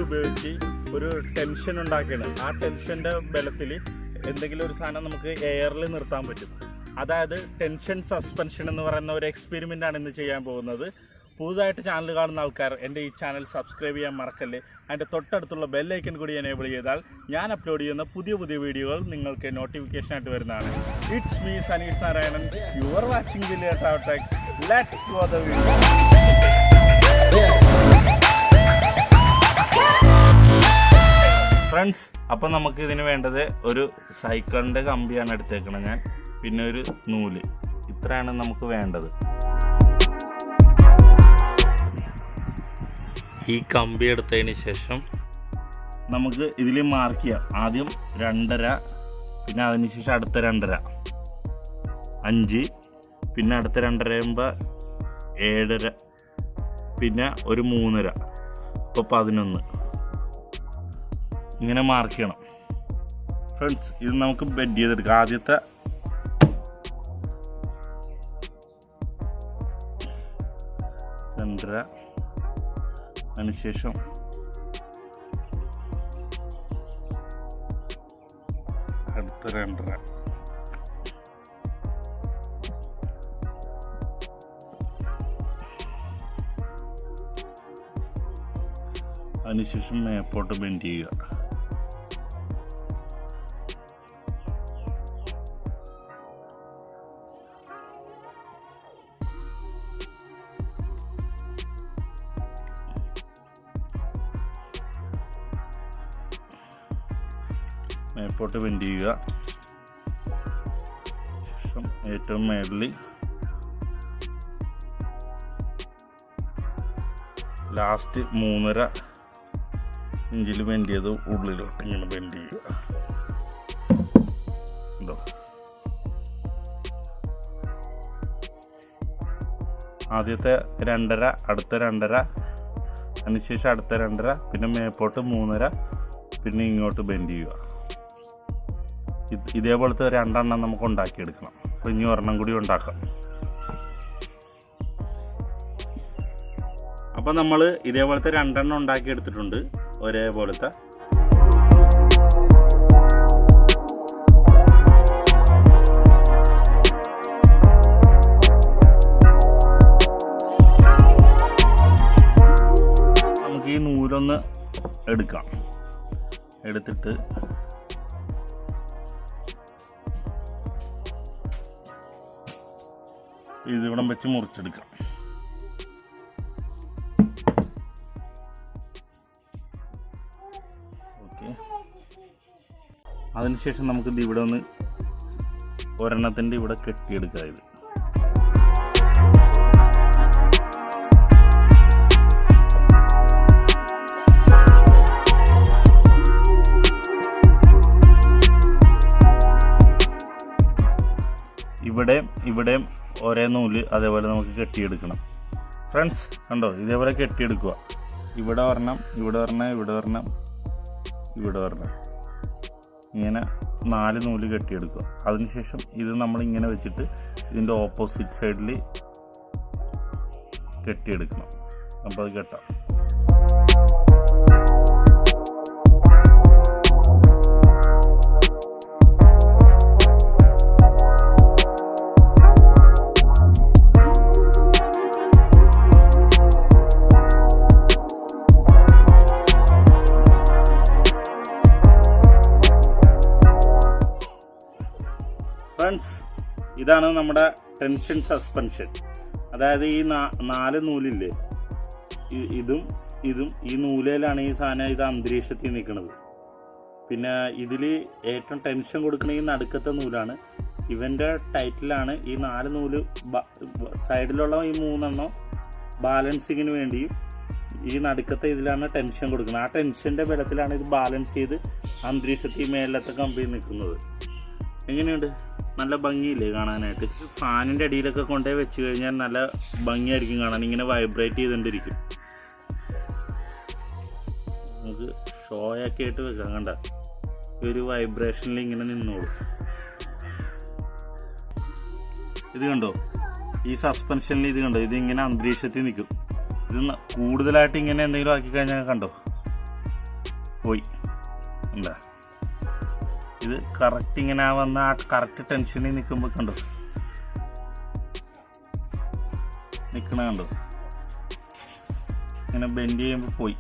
ഉപയോഗിച്ച് ഒരു ടെൻഷൻ ഉണ്ടാക്കുകയാണ്. ആ ടെൻഷൻ്റെ ബലത്തിൽ എന്തെങ്കിലും ഒരു സാധനം നമുക്ക് എയറിൽ നിർത്താൻ പറ്റും. അതായത് ടെൻഷൻ സസ്പെൻഷൻ എന്ന് പറയുന്ന ഒരു എക്സ്പെരിമെൻ്റ് ആണ് ഇന്ന് ചെയ്യാൻ പോകുന്നത്. പുതുതായിട്ട് ചാനൽ കാണുന്ന ആൾക്കാർ എൻ്റെ ഈ ചാനൽ സബ്സ്ക്രൈബ് ചെയ്യാൻ മറക്കല്ലേ. അതിൻ്റെ തൊട്ടടുത്തുള്ള ബെല്ലൈക്കൺ കൂടി എനേബിൾ ചെയ്താൽ ഞാൻ അപ്ലോഡ് ചെയ്യുന്ന പുതിയ വീഡിയോകൾ നിങ്ങൾക്ക് നോട്ടിഫിക്കേഷനായിട്ട് വരുന്നതാണ്. It's me Saneesh Narayanan. You are watching the latest tech. Let's go the video. Friends, അപ്പം നമുക്ക് ഇതിന് വേണ്ടത് ഒരു സൈക്കിളിൻ്റെ കമ്പിയാണ് എടുത്തേക്കണത് ഞാൻ, പിന്നെ ഒരു നൂല്. ഇത്രയാണ് നമുക്ക് വേണ്ടത്. ഈ കമ്പി എടുത്തതിന് ശേഷം നമുക്ക് ഇതിൽ മാർക്ക് ചെയ്യാം. ആദ്യം 2.5, പിന്നെ അതിനുശേഷം അടുത്ത 2.5, 5, പിന്നെ അടുത്ത 2.5 ആകുമ്പോൾ 7.5, പിന്നെ ഒരു 3.5, ഇപ്പോൾ 11. ഇങ്ങനെ മാർക്ക് ചെയ്യണം ഫ്രണ്ട്സ്. ഇത് നമുക്ക് ബെൻഡ് ചെയ്തെടുക്കാം. ആദ്യത്തെ 2.5, അതിനുശേഷം അടുത്ത 2.5, അതിനുശേഷം മേപ്പോട്ട് ബെൻഡ് ചെയ്യുക. മേപ്പോട്ട് ബെൻഡ് ചെയ്യുക. ശേഷം ഏറ്റവും മേളിൽ ലാസ്റ്റ് 3.5 ഇഞ്ചിൽ ബെൻഡ് ചെയ്ത് ഉള്ളിലോട്ട് ഇങ്ങനെ ബെൻഡ് ചെയ്യുക. എന്തോ ആദ്യത്തെ 2.5, അടുത്ത 2.5, അതിനുശേഷം അടുത്ത 2.5, പിന്നെ മേപ്പോട്ട് 3.5, പിന്നെ ഇങ്ങോട്ട് ബെൻഡ് ചെയ്യുക. ഇതേപോലത്തെ 2 എണ്ണം നമുക്ക് ഉണ്ടാക്കിയെടുക്കണം. അപ്പോൾ ഇനി ഒരെണ്ണം കൂടി ഉണ്ടാക്കാം. അപ്പോൾ നമ്മൾ ഇതേപോലത്തെ 2 എണ്ണം ഉണ്ടാക്കിയെടുത്തിട്ടുണ്ട്, ഒരേപോലത്തെ. നമുക്ക് ഈ നൂലൊന്ന് എടുക്കാം. എടുത്തിട്ട് ഇതിവിടം വെച്ച് മുറിച്ചെടുക്കാം. ഓക്കെ, അതിനുശേഷം നമുക്കിത് ഇവിടെ ഒന്ന് ഒരെണ്ണത്തിൻ്റെ ഇവിടെ കെട്ടിയെടുക്കാം. ഇത് ഇവിടെയും ഒരേ നൂല് അതേപോലെ നമുക്ക് കെട്ടിയെടുക്കണം ഫ്രണ്ട്സ്. കണ്ടോ, ഇതേപോലെ കെട്ടിയെടുക്കുക. ഇവിടെ ഒരെണ്ണം, ഇവിടെ ഒരെണ്ണം, ഇവിടെ ഒരെണ്ണം, ഇവിടെ ഒരെണ്ണം, ഇങ്ങനെ 4 നൂല് കെട്ടിയെടുക്കുക. അതിനുശേഷം ഇത് നമ്മളിങ്ങനെ വെച്ചിട്ട് ഇതിൻ്റെ ഓപ്പോസിറ്റ് സൈഡിൽ കെട്ടിയെടുക്കണം. അപ്പോൾ അത് കെട്ടാം. ഫ്രണ്ട്സ്, ഇതാണ് നമ്മുടെ ടെൻഷൻ സസ്പെൻഷൻ. അതായത് ഈ 4 നൂലില്ലേ, ഇതും ഈ നൂലിലാണ് ഈ സാധനം ഇത് അന്തരീക്ഷത്തിൽ നിൽക്കുന്നത്. പിന്നെ ഇതിൽ ഏറ്റവും ടെൻഷൻ കൊടുക്കുന്ന ഈ നടുക്കത്തെ നൂലാണ്. ഇവൻ്റെ ടൈറ്റിലാണ് ഈ 4 നൂല്. സൈഡിലുള്ള ഈ 3 എണ്ണം ബാലൻസിങ്ങിന് വേണ്ടിയും ഈ നടുക്കത്തെ ഇതിലാണ് ടെൻഷൻ കൊടുക്കുന്നത്. ആ ടെൻഷൻ്റെ ബലത്തിലാണ് ഇത് ബാലൻസ് ചെയ്ത് അന്തരീക്ഷത്തിൽ മേലത്തെ കമ്പിയിൽ നിൽക്കുന്നത്. എങ്ങനെയുണ്ട്? നല്ല ഭംഗിയില്ലേ കാണാനായിട്ട്? ഫാനിൻ്റെ അടിയിലൊക്കെ കൊണ്ടുപോയി വെച്ച് കഴിഞ്ഞാൽ നല്ല ഭംഗിയായിരിക്കും കാണാൻ. ഇങ്ങനെ വൈബ്രേറ്റ് ചെയ്തുകൊണ്ടിരിക്കും. നമുക്ക് ഷോയൊക്കെ ആയിട്ട് വെക്കാം. കണ്ട, ഈ ഒരു വൈബ്രേഷനിൽ ഇങ്ങനെ നിന്നോളൂ. ഇത് കണ്ടോ, ഈ സസ്പെൻഷനിൽ ഇത് കണ്ടോ, ഇതിങ്ങനെ അന്തരീക്ഷത്തിൽ നിൽക്കും. ഇത് കൂടുതലായിട്ട് ഇങ്ങനെ എന്തെങ്കിലും ആക്കി കഴിഞ്ഞാൽ കണ്ടോ, പോയി. എന്താ ഇത് കറക്റ്റ് ഇങ്ങനെ വന്ന ആ കറക്റ്റ് ടെൻഷനിൽ നിൽക്കുമ്പോൾ കണ്ടോ നിൽക്കണ കണ്ടോ ഇങ്ങനെ ബെൻഡ് ചെയ്യുമ്പോൾ പോയി.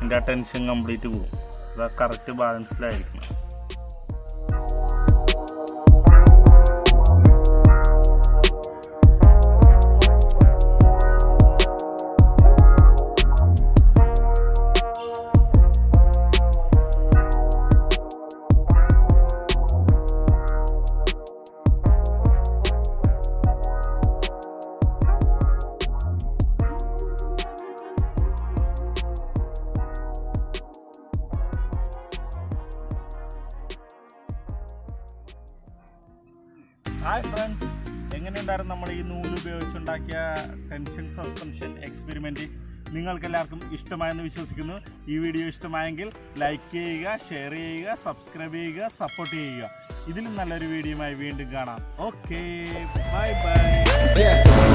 എൻ്റെ ആ ടെൻഷൻ കംപ്ലീറ്റ് പോകും. അത് കറക്റ്റ് ബാലൻസിലായിരിക്കണം. ഹായ് ഫ്രണ്ട്സ്, എങ്ങനെയുണ്ടായിരുന്നു നമ്മൾ ഈ നൂല് ഉപയോഗിച്ചുണ്ടാക്കിയ ടെൻഷൻ സസ്പെൻഷൻ എക്സ്പെരിമെൻറ്റ്? നിങ്ങൾക്കെല്ലാവർക്കും ഇഷ്ടമായെന്ന് വിശ്വസിക്കുന്നു. ഈ വീഡിയോ ഇഷ്ടമായെങ്കിൽ ലൈക്ക് ചെയ്യുക, ഷെയർ ചെയ്യുക, സബ്സ്ക്രൈബ് ചെയ്യുക, സപ്പോർട്ട് ചെയ്യുക. ഇതിലും നല്ലൊരു വീഡിയോയുമായി വീണ്ടും കാണാം. Okay, bye bye.